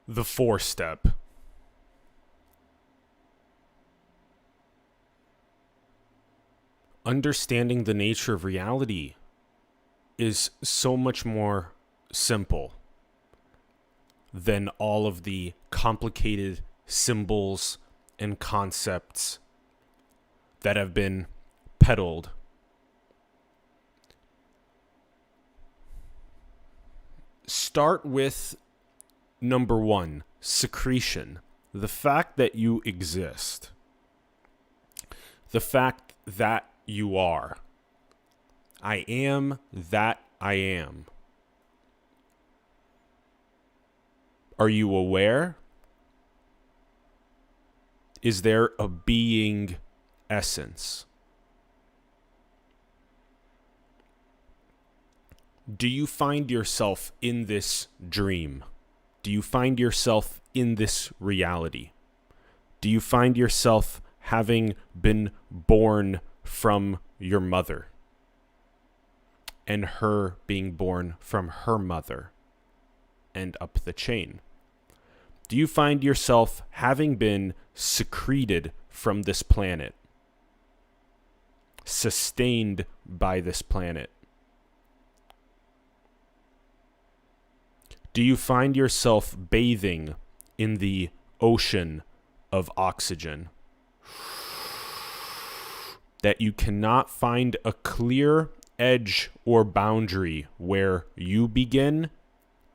The 4 step. Understanding the nature of reality is so much more simple than all of the complicated symbols and concepts that have been peddled. Start with number 1, secretion. The fact that you exist. The fact that you are. I am that I am. Are you aware? Is there a being essence? Do you find yourself in this dream? Do you find yourself in this reality? Do you find yourself having been born from your mother and her being born from her mother and up the chain? Do you find yourself having been secreted from this planet, sustained by this planet? Do you find yourself bathing in the ocean of oxygen? That you cannot find a clear edge or boundary where you begin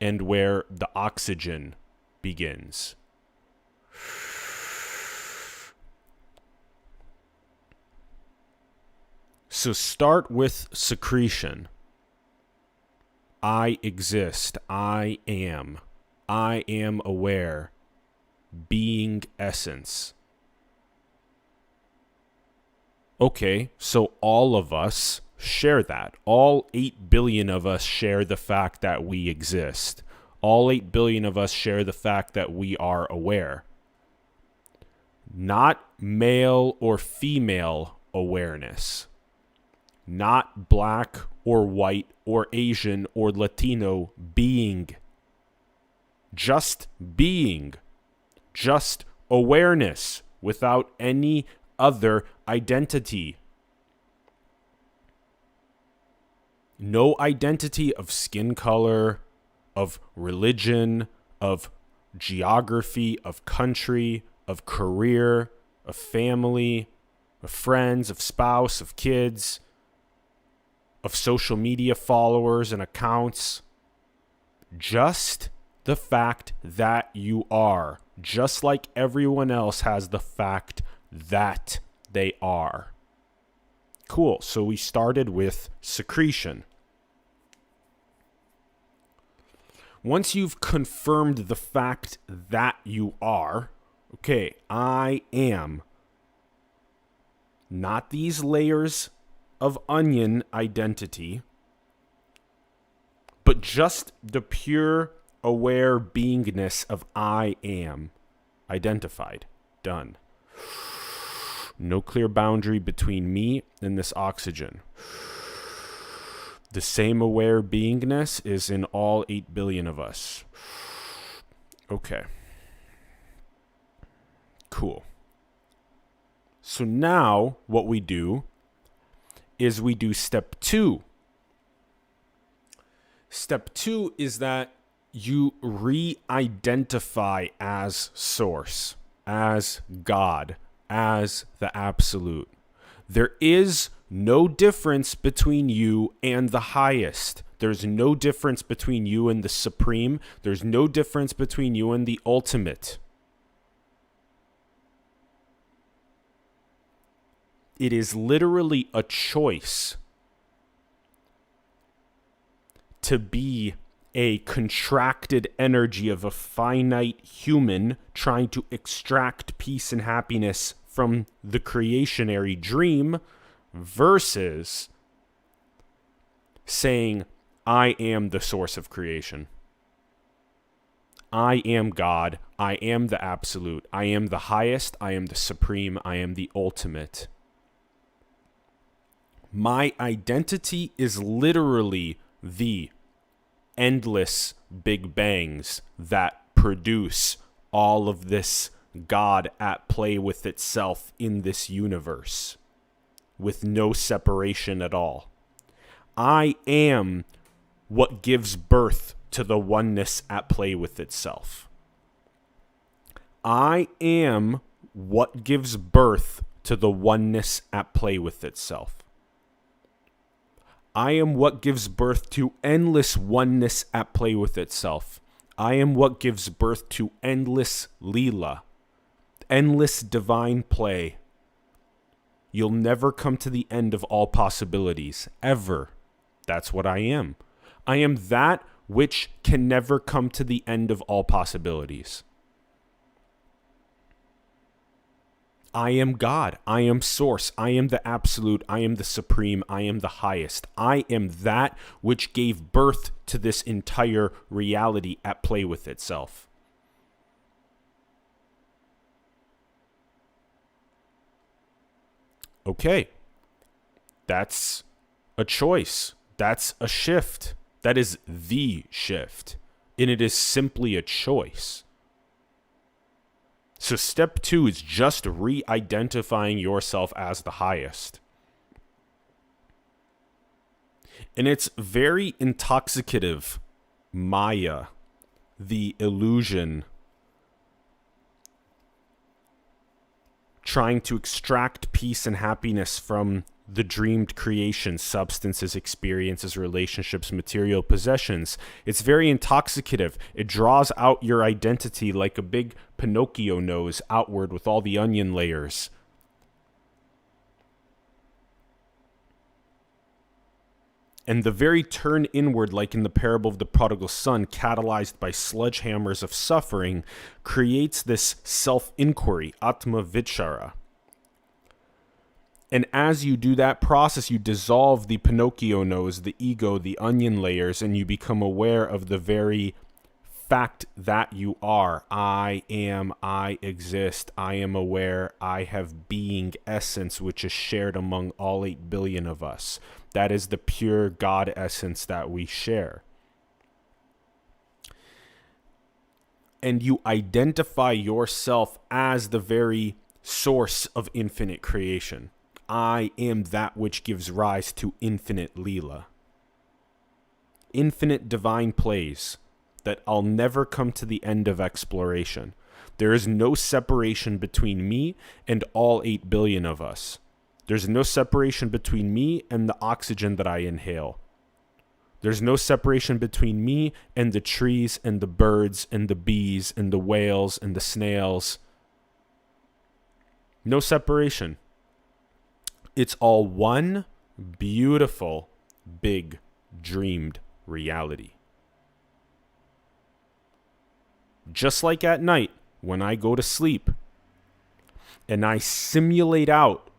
and where the oxygen begins. So start with secretion. I exist. I am aware. Being essence. Okay, so all of us share that. All 8 billion of us share the fact that we exist. All 8 billion of us share the fact that we are aware. Not male or female awareness. Not black or white or Asian or Latino being. Just being. Just awareness without any other identity. No identity of skin color, of religion, of geography, of country, of career, of family, of friends, of spouse, of kids, of social media followers and accounts. Just the fact that you are, just like everyone else has the fact that they are. Cool. So we started with secretion. Once you've confirmed the fact that you are, okay, I am. Not these layers of onion identity, but just the pure aware beingness of I am. Identified. Done. No clear boundary between me and this oxygen. The same aware beingness is in all 8 billion of us. Okay. Cool. So now what we do is we do step 2. Step 2 is that you re-identify as source, as God, as the absolute. There is no difference between you and the highest. There's no difference between you and the supreme. There's no difference between you and the ultimate. It is literally a choice to be a contracted energy of a finite human trying to extract peace and happiness from the creationary dream versus saying, I am the source of creation. I am God. I am the absolute. I am the highest. I am the supreme. I am the ultimate. My identity is literally the endless Big Bangs that produce all of this God at play with itself in this universe, with no separation at all. I am what gives birth to the oneness at play with itself. I am what gives birth to the oneness at play with itself. I am what gives birth to endless oneness at play with itself. I am what gives birth to endless Leela, endless divine play. You'll never come to the end of all possibilities, ever. That's what I am. I am that which can never come to the end of all possibilities. I am God. I am Source. I am the Absolute. I am the Supreme. I am the Highest. I am that which gave birth to this entire reality at play with itself. Okay. That's a choice. That's a shift. That is the shift. And it is simply a choice. So step 2 is just re-identifying yourself as the highest. And it's very intoxicative, Maya, the illusion, trying to extract peace and happiness from the dreamed creation, substances, experiences, relationships, material possessions. It's very intoxicative. It draws out your identity like a big Pinocchio nose outward with all the onion layers. And the very turn inward, like in the parable of the prodigal son, catalyzed by sledgehammers of suffering, creates this self-inquiry, Atma Vichara. And as you do that process, you dissolve the Pinocchio nose, the ego, the onion layers, and you become aware of the very fact that you are. I am, I exist, I am aware, I have being essence, which is shared among all 8 billion of us. That is the pure God essence that we share. And you identify yourself as the very source of infinite creation. I am that which gives rise to infinite Leela. Infinite divine plays that I'll never come to the end of exploration. There is no separation between me and all 8 billion of us. There's no separation between me and the oxygen that I inhale. There's no separation between me and the trees and the birds and the bees and the whales and the snails. No separation. It's all one beautiful, big, dreamed reality. Just like at night, when I go to sleep, and I simulate out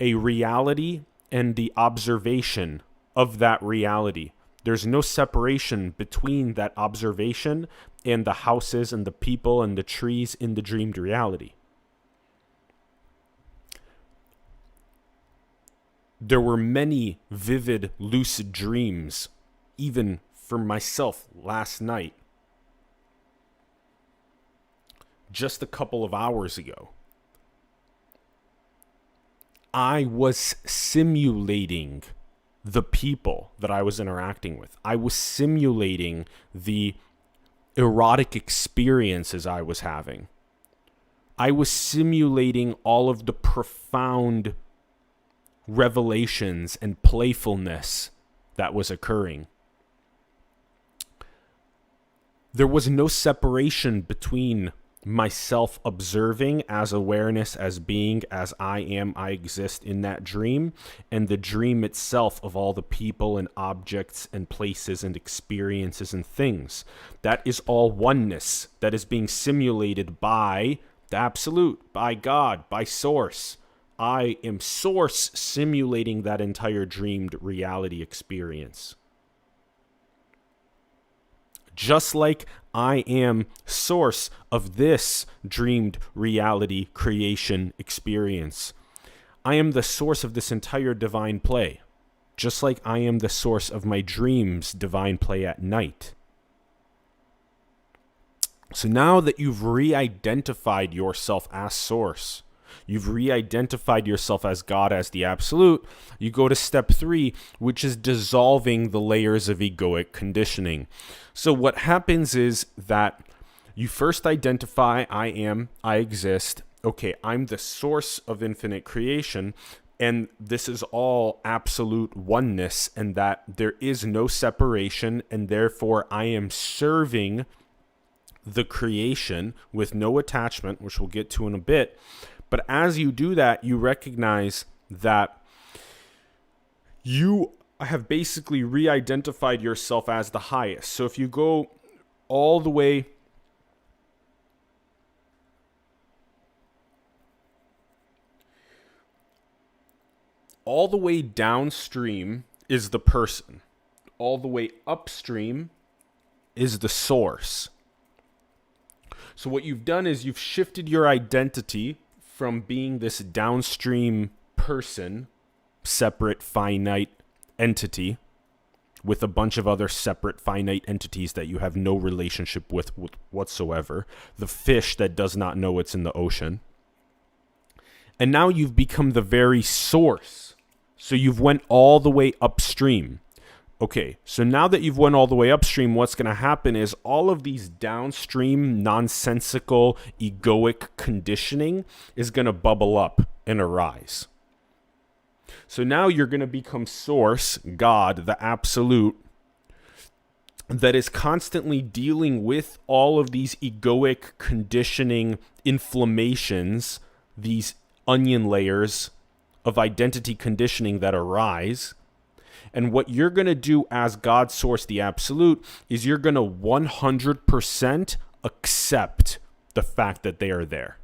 a reality and the observation of that reality. There's no separation between that observation and the houses and the people and the trees in the dreamed reality. There were many vivid, lucid dreams, even for myself last night, just a couple of hours ago. I was simulating the people that I was interacting with. I was simulating the erotic experiences I was having. I was simulating all of the profound revelations and playfulness that was occurring. There was no separation between myself observing as awareness, as being, as I am, I exist in that dream, and the dream itself of all the people and objects and places and experiences and things. That is all oneness that is being simulated by the Absolute, by God, by Source. I am Source simulating that entire dreamed reality experience. Just like I am Source of this dreamed reality creation experience. I am the source of this entire divine play. Just like I am the source of my dreams' divine play at night. So now that you've re-identified yourself as source, you've re-identified yourself as God, as the absolute, you go to step 3, which is dissolving the layers of egoic conditioning. So what happens is that you first identify, I am, I exist. Okay, I'm the source of infinite creation, and this is all absolute oneness, and that there is no separation, and therefore I am serving the creation with no attachment, which we'll get to in a bit. But as you do that, you recognize that you have basically re-identified yourself as the highest. So if you go all the way downstream is the person. All the way upstream is the source. So what you've done is you've shifted your identity from being this downstream person, separate finite entity, with a bunch of other separate finite entities that you have no relationship with whatsoever. The fish that does not know it's in the ocean. And now you've become the very source. So you've went all the way upstream. Okay, so now that you've went all the way upstream, what's going to happen is all of these downstream, nonsensical, egoic conditioning is going to bubble up and arise. So now you're going to become source, God, the absolute, that is constantly dealing with all of these egoic conditioning inflammations, these onion layers of identity conditioning that arise. And what you're going to do as God source, the absolute, is you're going to 100% accept the fact that they are there.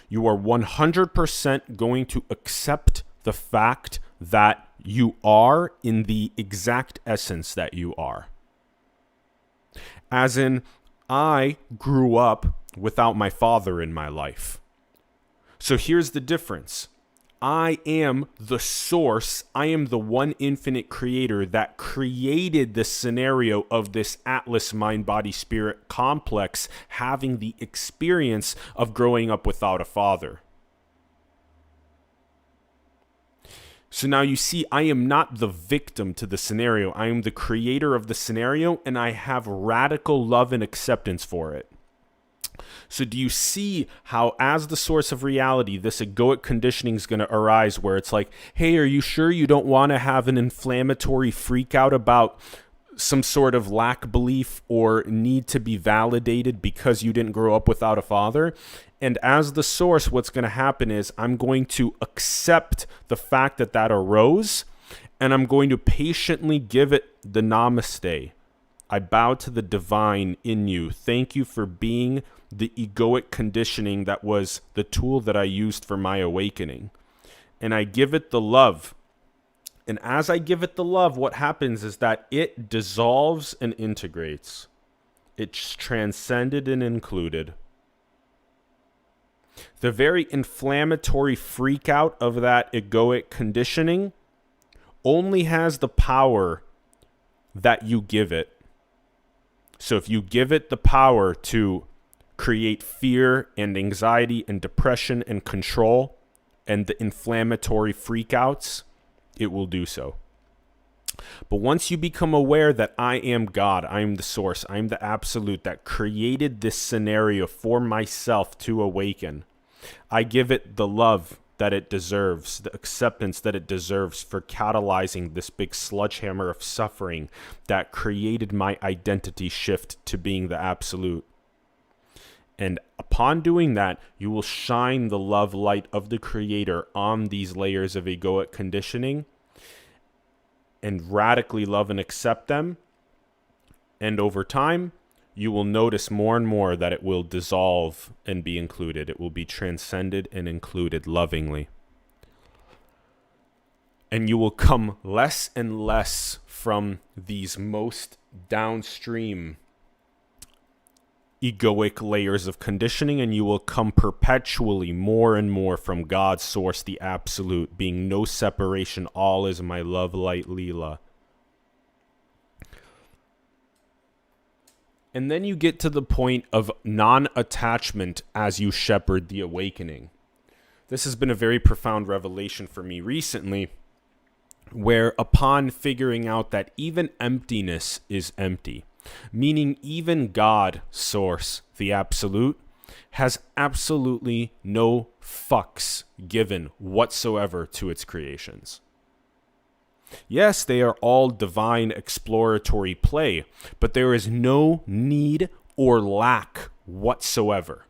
You are 100% going to accept the fact that you are in the exact essence that you are. As in, I grew up without my father in my life. So here's the difference. I am the source. I am the one infinite creator that created the scenario of this Atlas mind, body, spirit complex having the experience of growing up without a father. So now you see, I am not the victim to the scenario. I am the creator of the scenario, and I have radical love and acceptance for it. So do you see how, as the source of reality, this egoic conditioning is going to arise where it's like, hey, are you sure you don't want to have an inflammatory freak out about some sort of lack belief or need to be validated because you didn't grow up without a father? And as the source, what's going to happen is I'm going to accept the fact that that arose, and I'm going to patiently give it the namaste. I bow to the divine in you. Thank you for being the egoic conditioning that was the tool that I used for my awakening. And I give it the love. And as I give it the love, what happens is that it dissolves and integrates. It's transcended and included. The very inflammatory freak out of that egoic conditioning only has the power that you give it. So if you give it the power to create fear and anxiety and depression and control and the inflammatory freakouts, it will do so. But once you become aware that I am God, I am the source, I am the absolute that created this scenario for myself to awaken, I give it the love that it deserves, the acceptance that it deserves for catalyzing this big sledgehammer of suffering that created my identity shift to being the absolute. And upon doing that, you will shine the love light of the Creator on these layers of egoic conditioning and radically love and accept them. And over time, you will notice more and more that it will dissolve and be included. It will be transcended and included lovingly. And you will come less and less from these most downstream egoic layers of conditioning, and you will come perpetually more and more from God's source, the absolute, being no separation. All is my love light Leela. And then you get to the point of non-attachment as you shepherd the awakening. This has been a very profound revelation for me recently, where upon figuring out that even emptiness is empty, meaning even God, Source, the Absolute, has absolutely no fucks given whatsoever to its creations. Yes, they are all divine exploratory play, but there is no need or lack whatsoever.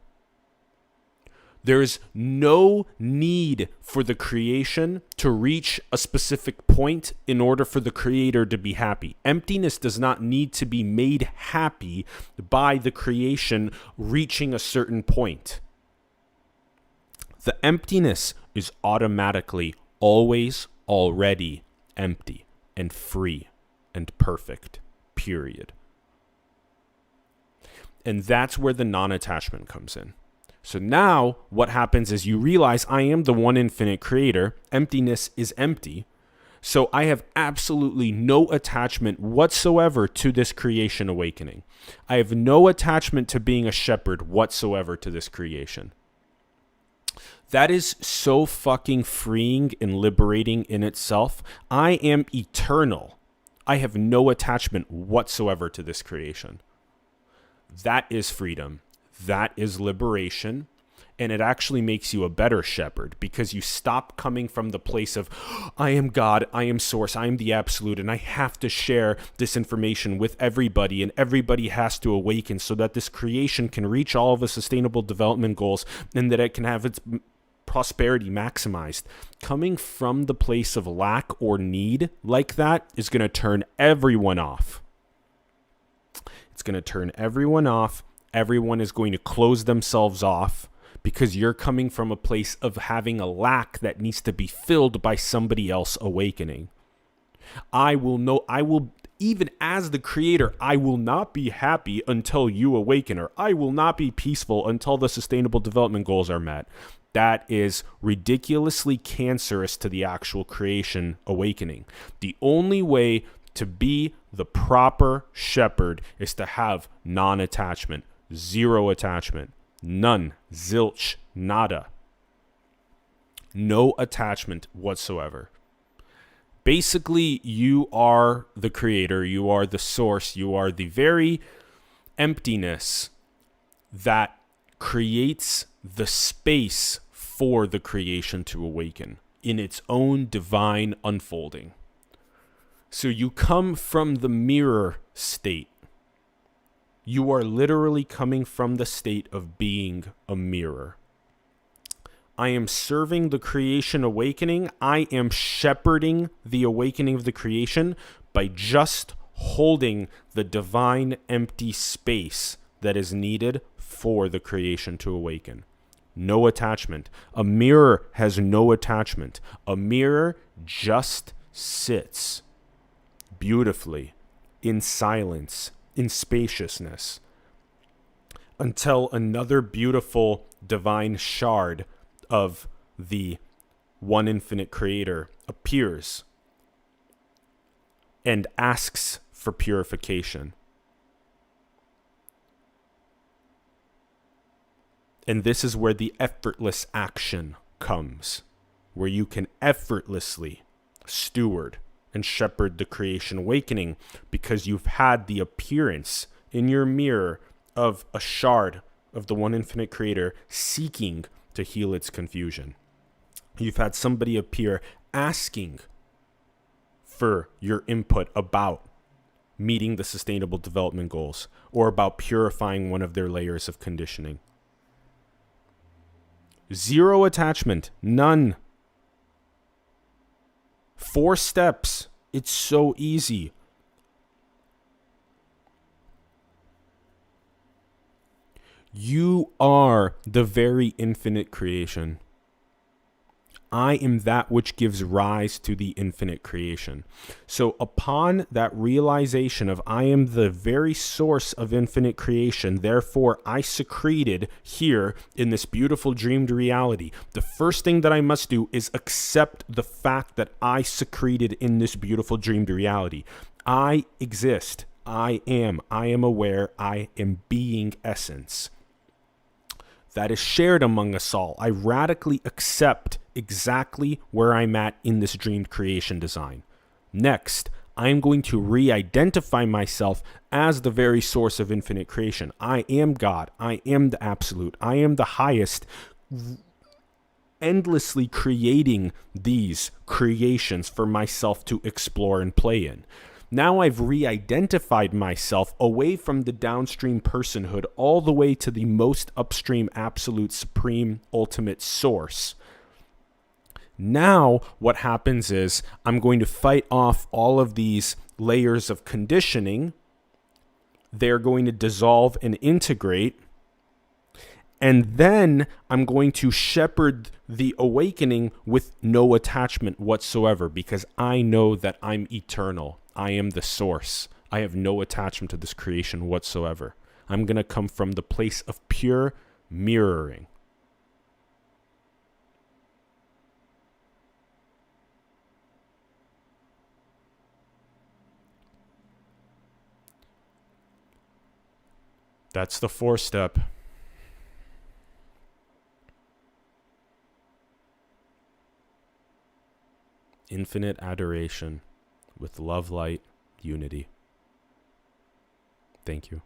There is no need for the creation to reach a specific point in order for the creator to be happy. Emptiness does not need to be made happy by the creation reaching a certain point. The emptiness is automatically always already empty and free and perfect, period. And that's where the non-attachment comes in. So now what happens is you realize I am the one infinite creator. Emptiness is empty. So I have absolutely no attachment whatsoever to this creation awakening. I have no attachment to being a shepherd whatsoever to this creation. That is so fucking freeing and liberating in itself. I am eternal. I have no attachment whatsoever to this creation. That is freedom. That is liberation. And it actually makes you a better shepherd because you stop coming from the place of, I am God, I am Source, I am the Absolute, and I have to share this information with everybody, and everybody has to awaken so that this creation can reach all of the sustainable development goals and that it can have its prosperity maximized. Coming from the place of lack or need like that is going to turn everyone off. It's going to turn everyone off. Everyone is going to close themselves off because you're coming from a place of having a lack that needs to be filled by somebody else awakening. Even as the creator, I will not be happy until you awaken, or I will not be peaceful until the sustainable development goals are met. That is ridiculously cancerous to the actual creation awakening. The only way to be the proper shepherd is to have non-attachment, zero attachment, none, zilch, nada. No attachment whatsoever. Basically, you are the creator, you are the source, you are the very emptiness that creates the space for the creation to awaken in its own divine unfolding. So you come from the mirror state. You are literally coming from the state of being a mirror. I am serving the creation awakening. I am shepherding the awakening of the creation by just holding the divine empty space that is needed for the creation to awaken. No attachment. A mirror has no attachment. A mirror just sits beautifully in silence, in spaciousness, until another beautiful divine shard of the one infinite creator appears and asks for purification. And this is where the effortless action comes, where you can effortlessly steward and shepherd the creation awakening because you've had the appearance in your mirror of a shard of the one infinite creator seeking to heal its confusion. You've had somebody appear asking for your input about meeting the sustainable development goals or about purifying one of their layers of conditioning. Zero attachment, none. 4 steps. It's so easy. You are the very infinite creation. I am that which gives rise to the infinite creation. So upon that realization of I am the very source of infinite creation, therefore I secreted here in this beautiful dreamed reality. The first thing that I must do is accept the fact that I secreted in this beautiful dreamed reality. I exist. I am aware, I am being essence. That is shared among us all. I radically accept exactly where I'm at in this dreamed creation design. Next, I'm going to re-identify myself as the very source of infinite creation. I am God. I am the absolute. I am the highest, endlessly creating these creations for myself to explore and play in. Now I've re-identified myself away from the downstream personhood all the way to the most upstream, absolute, supreme, ultimate source. Now what happens is I'm going to fight off all of these layers of conditioning. They're going to dissolve and integrate. And then I'm going to shepherd the awakening with no attachment whatsoever, because I know that I'm eternal. I am the source. I have no attachment to this creation whatsoever. I'm going to come from the place of pure mirroring. That's the 4-step. Infinite adoration with love, light, unity. Thank you.